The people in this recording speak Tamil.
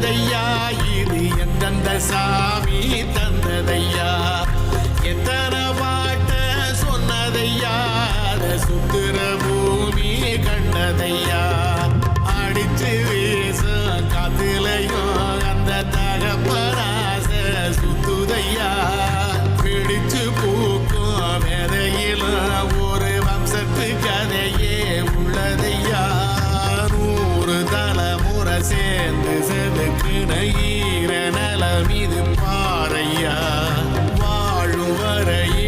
வந்ததையா இது எந்தெந்த சாமி தந்ததையா எத்தனை பாட்ட சொன்னதையா சுத்துற பூமி கண்டதையா அடிச்சு வீசும் காத்துலையும் அந்த தகப்பராச சுத்துதையா பிடிச்சு பூக்கும் விதையிலும் ஒரு வம்சத்து கதையே உள்ளதையா 100 தலைமுறை சேர்ந்து செதுக்குன ஈர நலம் இது பாறையா வாழும் வரையில்